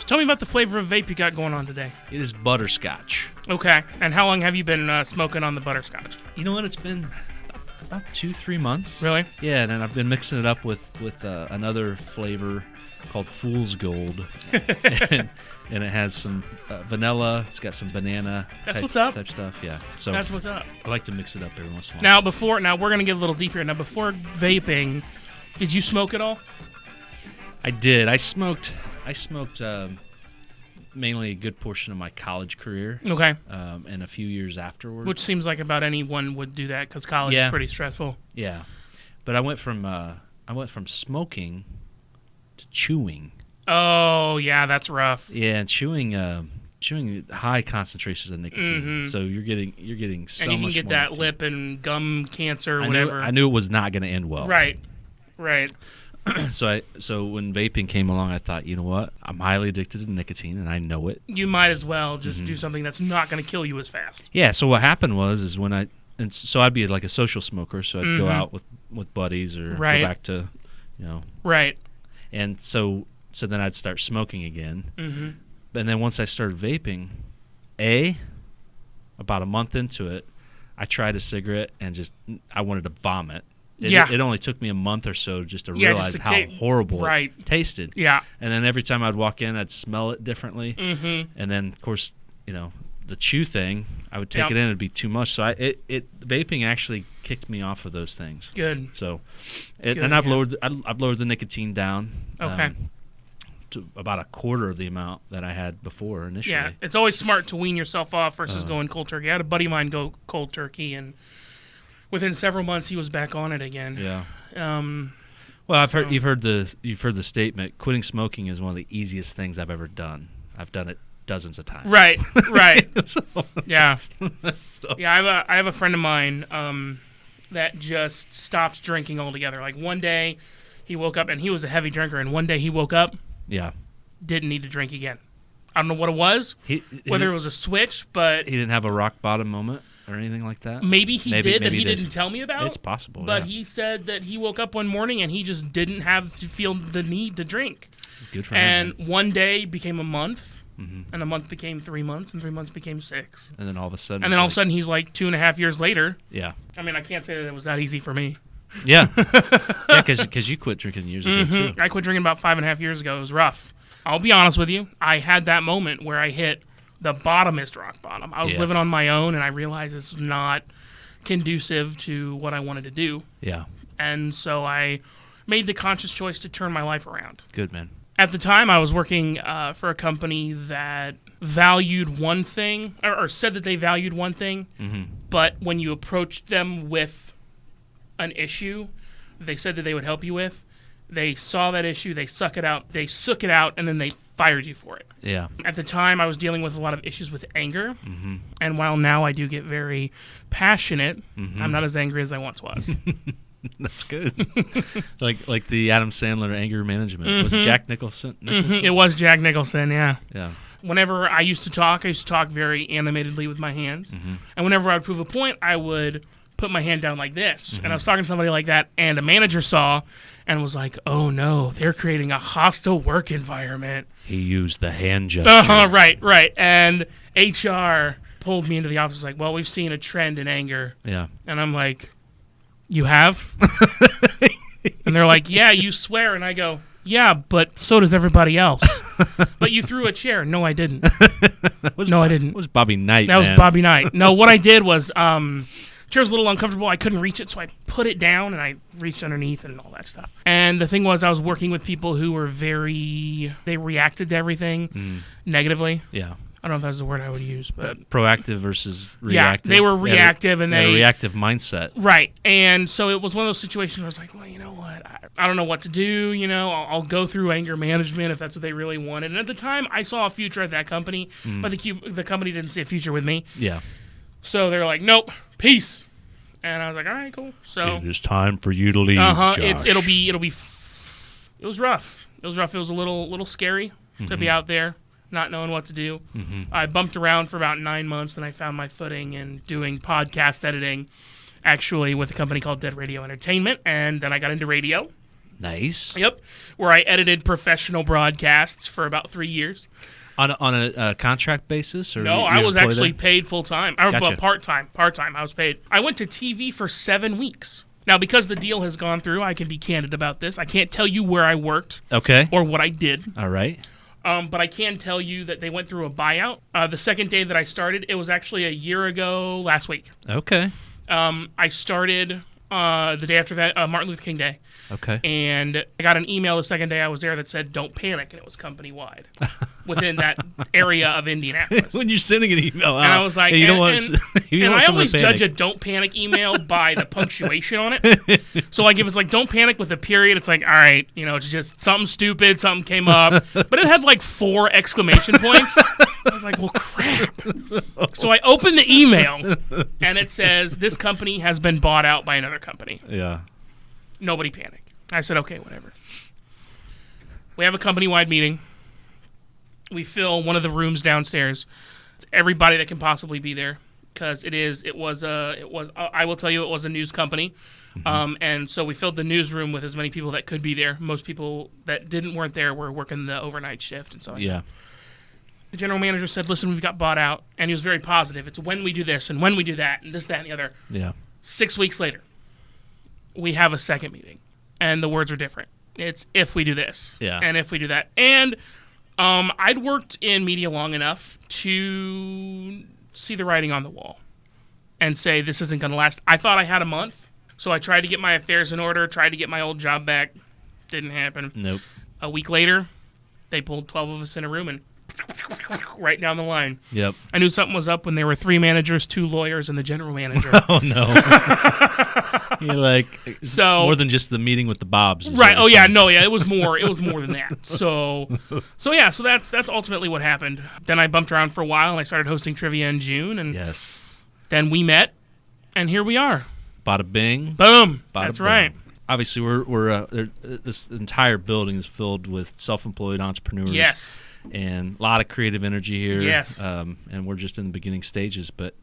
So tell me about the flavor of vape you got going on today. It is butterscotch. Okay. And how long have you been smoking on the butterscotch? You know what? It's been about 2-3 months. Really? Yeah, and then I've been mixing it up with another flavor called Fool's Gold. And it has some vanilla. It's got some banana type stuff. Yeah. So that's what's up. I like to mix it up every once in a while. Now we're going to get a little deeper. Now, before vaping, did you smoke at all? I did. I smoked mainly a good portion of my college career. Okay. And a few years afterwards. Which seems like about anyone would do that because college is pretty stressful. Yeah. But I went from smoking to chewing. Oh, yeah, that's rough. Yeah, and chewing high concentrations of nicotine. Mm-hmm. So you're getting so much more. And you can get that nicotine. lip and gum cancer or whatever. I knew it was not going to end well. Right. So when vaping came along, I thought, you know what? I'm highly addicted to nicotine, and I know it. You might as well just do something that's not going to kill you as fast. Yeah. So what happened was so I'd be like a social smoker, so I'd go out with buddies or go back to, Right. And so then I'd start smoking again. Mm-hmm. And then once I started vaping, about a month into it, I tried a cigarette and I wanted to vomit. It only took me a month or so just to realize how horrible it tasted. Yeah. And then every time I'd walk in, I'd smell it differently. Mm-hmm. And then, of course, the chew thing, I would take it in, it'd be too much. So vaping actually kicked me off of those things. Good. So, I've lowered the nicotine down. Okay. To about a quarter of the amount that I had before initially. Yeah, it's always smart to wean yourself off versus going cold turkey. I had a buddy of mine go cold turkey, and within several months he was back on it again. Yeah. Well, you've heard the statement. Quitting smoking is one of the easiest things I've ever done. I've done it dozens of times. Right. Yeah. So. Yeah. I have a friend of mine that just stopped drinking altogether. Like one day he woke up, and he was a heavy drinker, and one day he woke up. Yeah. Didn't need to drink again. I don't know what it was, whether it was a switch, but... He didn't have a rock bottom moment or anything like that? Maybe he did that he didn't tell me about. It's possible, But he said that he woke up one morning and he just didn't have to feel the need to drink. Good for him. And one day became a month, and a month became 3 months, and 3 months became 6. And then all of a sudden... he's like 2.5 years later. Yeah. I mean, I can't say that it was that easy for me. Yeah. Yeah, because you quit drinking years ago, too. I quit drinking about 5.5 years ago. It was rough. I'll be honest with you. I had that moment where I hit the bottomest rock bottom. I was living on my own, and I realized it's not conducive to what I wanted to do. Yeah. And so I made the conscious choice to turn my life around. Good, man. At the time, I was working for a company that valued one thing, or said that they valued one thing, but when you approached them with an issue they said that they would help you with, they saw that issue, they sook it out, and then they fired you for it. Yeah. At the time, I was dealing with a lot of issues with anger, and while now I do get very passionate, I'm not as angry as I once was. That's good. like the Adam Sandler anger management. Was it Jack Nicholson? It was Jack Nicholson, yeah. Yeah. Whenever I used to talk very animatedly with my hands, and whenever I would prove a point, I would put my hand down like this. And I was talking to somebody like that, and a manager saw and was like, oh no, they're creating a hostile work environment. He used the hand gesture. Right. And HR pulled me into the office like, well, we've seen a trend in anger. Yeah. And I'm like, you have? And they're like, yeah, you swear. And I go, yeah, but so does everybody else. But you threw a chair. No, I didn't. I didn't. It was Bobby Knight, That was Bobby Knight. No, what I did was... chair was a little uncomfortable. I couldn't reach it, so I put it down and I reached underneath and all that stuff. And the thing was, I was working with people who were they reacted to everything negatively. Yeah. I don't know if that's the word I would use, but proactive versus reactive. Yeah, they were reactive and they had a reactive mindset. Right. And so it was one of those situations where I was like, well, you know what? I don't know what to do. I'll go through anger management if that's what they really wanted. And at the time, I saw a future at that company, but the company didn't see a future with me. Yeah. So they're like, nope, peace. And I was like, all right, cool. So it is time for you to leave, Josh. It was rough. It was rough. It was a little scary to be out there, not knowing what to do. I bumped around for about 9 months, and I found my footing in doing podcast editing, actually with a company called Dead Radio Entertainment. And then I got into radio. Nice. Yep, where I edited professional broadcasts for about 3 years. On a contract basis? Or No, I was actually paid full-time. Gotcha. Part-time. I was paid. I went to TV for 7 weeks. Now, because the deal has gone through, I can be candid about this. I can't tell you where I worked or what I did. All right. But I can tell you that they went through a buyout. The second day that I started, it was actually a year ago last week. Okay. I started the day after that, Martin Luther King Day. Okay. And I got an email the second day I was there that said, "Don't panic," and it was company-wide within that area of Indianapolis. When you're sending an email out. And I was like, hey, you don't want I always judge a "don't panic" email by the punctuation on it. So like if it's like "don't panic" with a period, it's like, all right, it's just something stupid, something came up. But it had like 4 exclamation points. I was like, well, crap. So I opened the email, and it says, "This company has been bought out by another company." Yeah. Nobody panic. I said, okay, whatever. We have a company-wide meeting. We fill one of the rooms downstairs. It's everybody that can possibly be there, because it was I will tell you, it was a news company. Mm-hmm. And so we filled the newsroom with as many people that could be there. Most people that weren't there were working the overnight shift and so on. Yeah. The general manager said, "Listen, we've got bought out," and he was very positive. It's when we do this and when we do that and this, that, and the other. Yeah. 6 weeks later, we have a second meeting, and the words are different. It's if we do this, and if we do that. And I'd worked in media long enough to see the writing on the wall and say, this isn't going to last. I thought I had a month, so I tried to get my affairs in order, tried to get my old job back. Didn't happen. Nope. A week later, they pulled 12 of us in a room and right down the line. Yep. I knew something was up when there were 3 managers, 2 lawyers, and the general manager. Oh, no. You're like, more than just the meeting with the Bobs. Right. Oh, yeah. No, yeah. It was more than that. So that's ultimately what happened. Then I bumped around for a while, and I started hosting trivia in June. And then we met, and here we are. Bada bing. Boom. Bada that's boom. right. Obviously, we're this entire building is filled with self-employed entrepreneurs. Yes. And a lot of creative energy here. Yes. And we're just in the beginning stages, but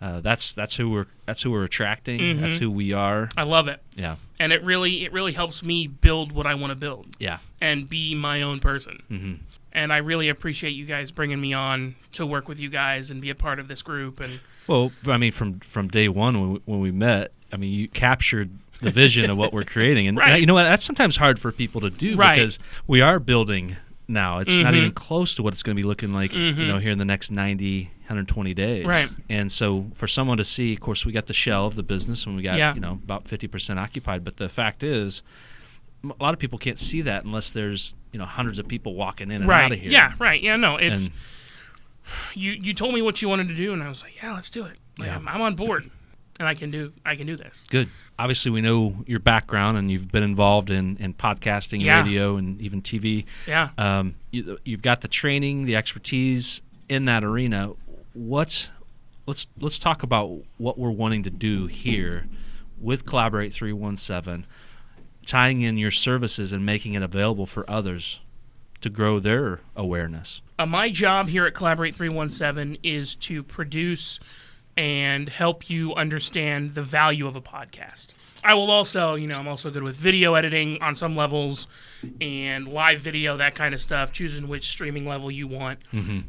that's who we're attracting. Mm-hmm. That's who we are. I love it. Yeah. And it really helps me build what I want to build. Yeah. And be my own person. Mm-hmm. And I really appreciate you guys bringing me on to work with you guys and be a part of this group. And well, I mean, from day one when we met, I mean, you captured the vision of what we're creating, and you know what? That's sometimes hard for people to do because we are building now. It's not even close to what it's going to be looking like, here in the next 90, 120 days. Right. And so for someone to see, of course, we got the shell of the business, and we got about 50% occupied. But the fact is, a lot of people can't see that unless there's hundreds of people walking in and out of here. Yeah. Right. Yeah. No. It's you told me what you wanted to do, and I was like, yeah, let's do it. Like, I'm on board, and I can do this. Good. Obviously, we know your background, and you've been involved in podcasting, radio, and even TV. Yeah. You've got the training, the expertise in that arena. Let's talk about what we're wanting to do here with Collaborate 317, tying in your services and making it available for others to grow their awareness. My job here at Collaborate 317 is to produce and help you understand the value of a podcast. I will also, I'm also good with video editing on some levels and live video, that kind of stuff, choosing which streaming level you want. Mm-hmm.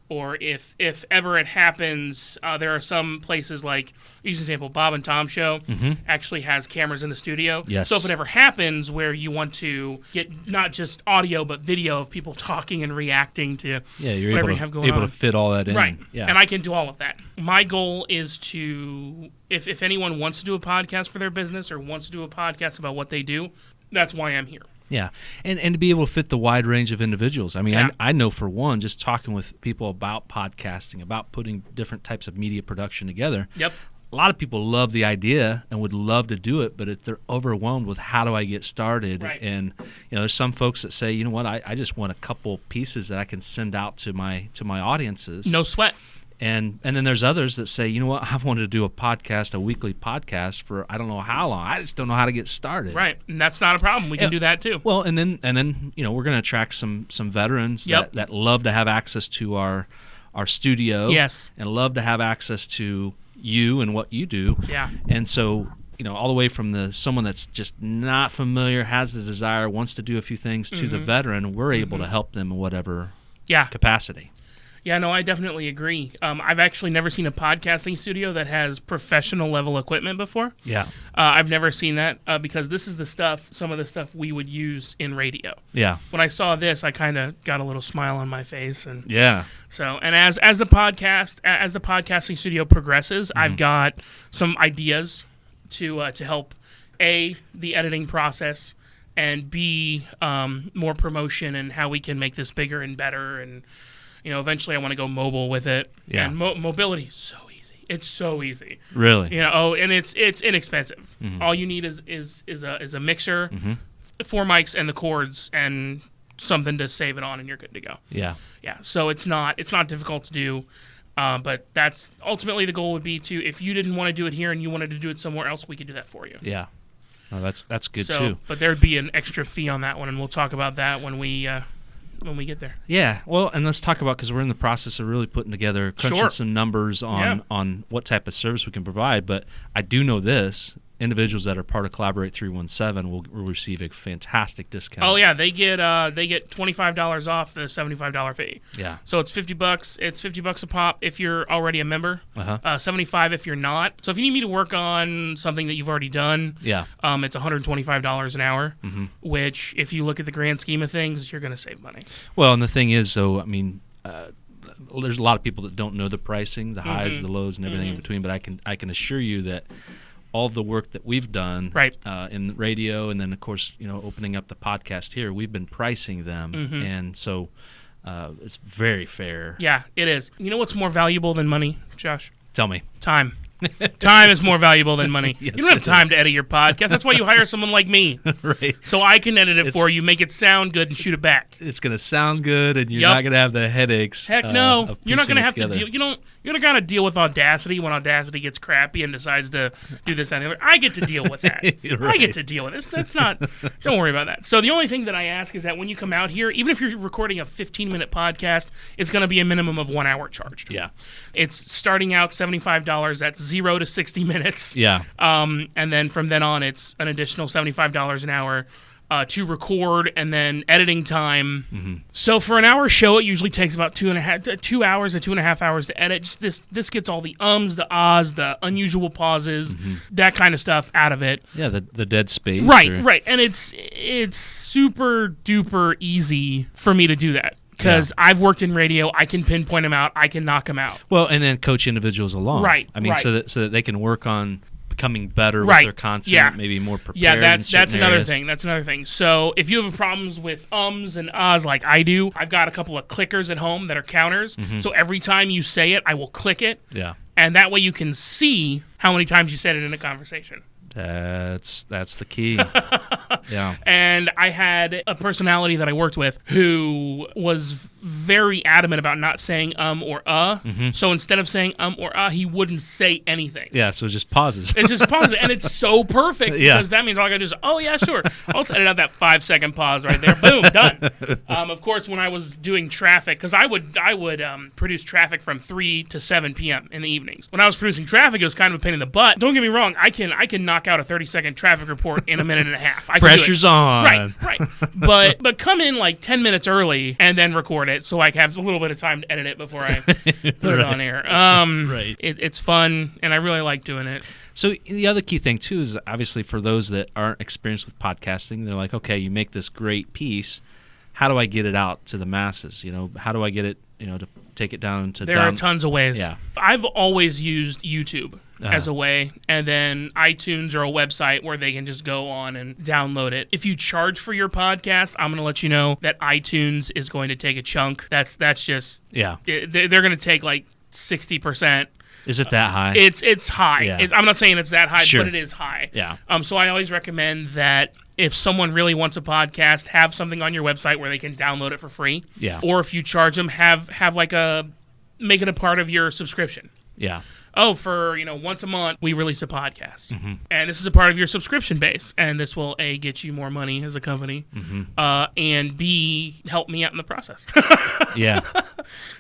Or if ever it happens, there are some places like, use an example, Bob and Tom Show actually has cameras in the studio. Yes. So if it ever happens where you want to get not just audio but video of people talking and reacting to whatever you have going on. Able to fit all that in. Right. Yeah. And I can do all of that. My goal is to, if anyone wants to do a podcast for their business or wants to do a podcast about what they do, that's why I'm here. Yeah, and to be able to fit the wide range of individuals. I mean, I know for one, just talking with people about podcasting, about putting different types of media production together. Yep. A lot of people love the idea and would love to do it, but they're overwhelmed with how do I get started? Right. And there's some folks that say, you know what, I just want a couple pieces that I can send out to my audiences. No sweat. And then there's others that say, you know what, I've wanted to do a weekly podcast for I don't know how long. I just don't know how to get started. Right, and that's not a problem. We can do that too. Well, and then we're going to attract some veterans that love to have access to our studio. Yes. And love to have access to you and what you do. Yeah. And so all the way from someone that's just not familiar, has the desire, wants to do a few things, to the veteran, we're able to help them in whatever capacity. Yeah, no, I definitely agree. I've actually never seen a podcasting studio that has professional level equipment before. Yeah. I've never seen that because this is some of the stuff we would use in radio. Yeah. When I saw this, I kind of got a little smile on my face. And yeah. So, and as the podcasting studio progresses, I've got some ideas to help A, the editing process, and B, more promotion and how we can make this bigger and better. And eventually I want to go mobile with it. Yeah. And mobility is so easy. It's so easy. Really? And it's inexpensive. All you need is a mixer, 4 mics, and the cords, and something to save it on, and you're good to go. Yeah. Yeah. So it's not difficult to do, but that's ultimately the goal would be to, if you didn't want to do it here and you wanted to do it somewhere else, we could do that for you. Yeah. Oh, that's good too. But there'd be an extra fee on that one, and we'll talk about that when we get there. Yeah, well, and let's talk about, because we're in the process of really putting together, crunching some numbers on what type of service we can provide. But I do know this: individuals that are part of Collaborate 317 will receive a fantastic discount. Oh yeah, they get $25 off the $75 fee. Yeah. So it's $50. It's $50 a pop if you're already a member. $75 if you're not. So if you need me to work on something that you've already done, it's $125 an hour. Which, if you look at the grand scheme of things, you're going to save money. Well, and the thing is, though, I mean, there's a lot of people that don't know the pricing, the highs, the lows, and everything in between. But I can assure you that all of the work that we've done in radio, and then of course opening up the podcast here, we've been pricing them, and so it's very fair. Yeah, it is. You know what's more valuable than money, Josh? Tell me. Time. Time is more valuable than money. Yes, you don't have time to edit your podcast. That's why you hire someone like me. Right. So I can edit it for you, make it sound good, and shoot it back. It's going to sound good, and you're not going to have the headaches. Heck no. You're not going to have together. to deal. You're going to kind of deal with Audacity when Audacity gets crappy and decides to do this, that, and the other. I get to deal with that. Right. I get to deal with this. That's not. Don't worry about that. So the only thing that I ask is that when you come out here, even if you're recording a 15-minute podcast, it's going to be a minimum of 1 hour charged. Yeah. It's starting out $75. That's 0 to 60 minutes. Yeah. And then from then on, it's an additional $75 an hour to record, and then editing time. So for an hour show, it usually takes about 2 hours to 2.5 hours to edit. Just this gets all the ums, the ahs, the unusual pauses, that kind of stuff out of it. Yeah, the dead space. Right. And it's super duper easy for me to do that. Because I've worked in radio, I can pinpoint them out, I can knock them out. Well, and then coach individuals along. Right. I mean, so that they can work on becoming better with their content, maybe more prepared. Yeah, that's another areas. thing. That's another thing. So if you have problems with ums and ahs like I do, I've got a couple of clickers at home that are counters. So every time you say it, I will click it. Yeah. And that way you can see how many times you said it in a conversation. That's the key. Yeah. And I had a personality that I worked with who was very adamant about not saying or So instead of saying or he wouldn't say anything. Yeah, so it just pauses. It's just pauses, and it's so perfect because that means all I gotta do is, oh yeah, sure. I'll just edit out that 5-second pause right there. Boom, done. Of course, when I was doing traffic, because I would produce traffic from 3 to 7 p.m. in the evenings. When I was producing traffic, it was kind of a pain in the butt. Don't get me wrong, I can knock out a 30-second traffic report in a minute and a half. Pressure's on. Right. But come in like 10 minutes early and then record it so I can have a little bit of time to edit it before I put it on air. Right. It's fun, and I really like doing it. So the other key thing, too, is obviously for those that aren't experienced with podcasting, they're like, okay, you make this great piece. How do I get it out to the masses? How do I get it, to take it down to There are tons of ways. Yeah. I've always used YouTube as a way, and then iTunes or a website where they can just go on and download it. If you charge for your podcast, I'm going to let you know that iTunes is going to take a chunk. That's just they're going to take like 60%. Is it that high? It's high. Yeah. I'm not saying it's that high, Sure. but it is high. Yeah. So I always recommend that if someone really wants a podcast, have something on your website where they can download it for free. Yeah. Or if you charge them, have make it a part of your subscription. Yeah. Oh, for once a month we release a podcast, and this is a part of your subscription base, and this will A, get you more money as a company, and B, help me out in the process. Yeah.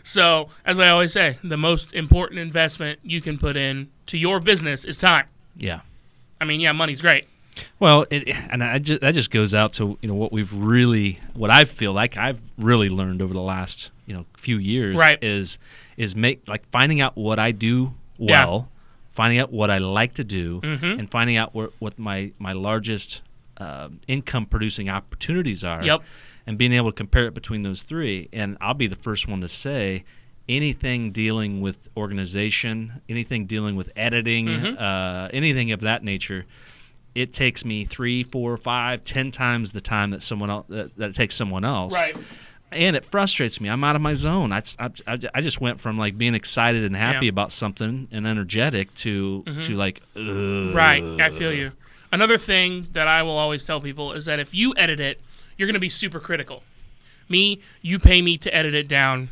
So, as I always say, the most important investment you can put in to your business is time. Yeah. I mean, yeah, money's great. Well, that just goes out to what I feel like I've really learned over the last few years, right. is finding out what I do well, finding out what I like to do, and finding out what my largest income producing opportunities are, and being able to compare it between those three. And I'll be the first one to say, anything dealing with organization, anything dealing with editing, anything of that nature, it takes me 3, 4, 5, 10 times the time that someone else that it takes someone else. Right. And it frustrates me. I'm out of my zone. I just went from like being excited and happy about something and energetic to like. Right. I feel you. Another thing that I will always tell people is that if you edit it, you're going to be super critical. You pay me to edit it down.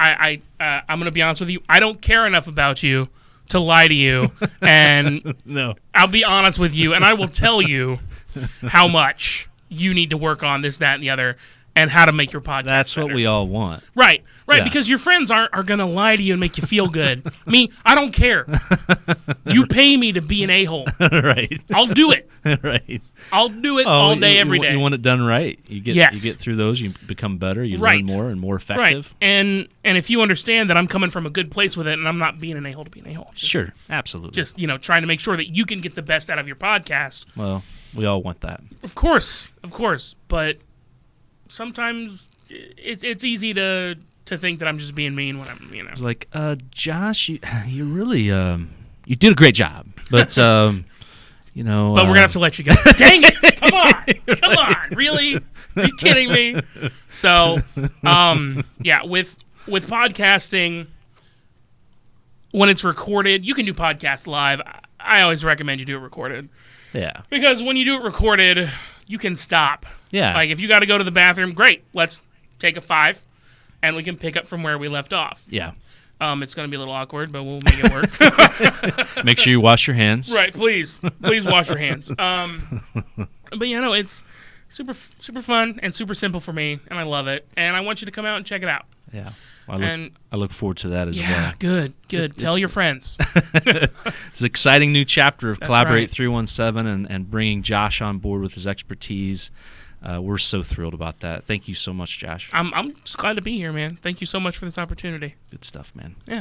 I'm going to be honest with you. I don't care enough about you to lie to you, and no, I'll be honest with you, and I will tell you how much you need to work on this, that, and the other, and how to make your podcast That's better. What we all want. Right, Yeah. because your friends are going to lie to you and make you feel good. I don't care. You pay me to be an a-hole. Right. I'll do it. Right. I'll do it all day, every day. You want it done right. You get through those, you become better, you learn more and more effective. Right. And if you understand that I'm coming from a good place with it and I'm not being an a-hole to be an a-hole. Sure, absolutely. Just, trying to make sure that you can get the best out of your podcast. Well, we all want that. Of course. But sometimes it's easy to think that I'm just being mean when I'm, It's like, Josh, you really, you did a great job, but, But we're going to have to let you go. Dang it! Come on! Really? Are you kidding me? So, with podcasting, when it's recorded, you can do podcasts live. I always recommend you do it recorded. Yeah. Because when you do it recorded, you can stop. Yeah. Like, if you got to go to the bathroom, great. Let's take a 5, and we can pick up from where we left off. Yeah. It's going to be a little awkward, but we'll make it work. Make sure you wash your hands. Right, please wash your hands. But it's super super fun and super simple for me, and I love it. And I want you to come out and check it out. Yeah, I look forward to that as well. Yeah, good. Tell your friends. It's an exciting new chapter of That's Collaborate right. 317 and bringing Josh on board with his expertise. We're so thrilled about that. Thank you so much, Josh. I'm just glad to be here, man. Thank you so much for this opportunity. Good stuff, man. Yeah.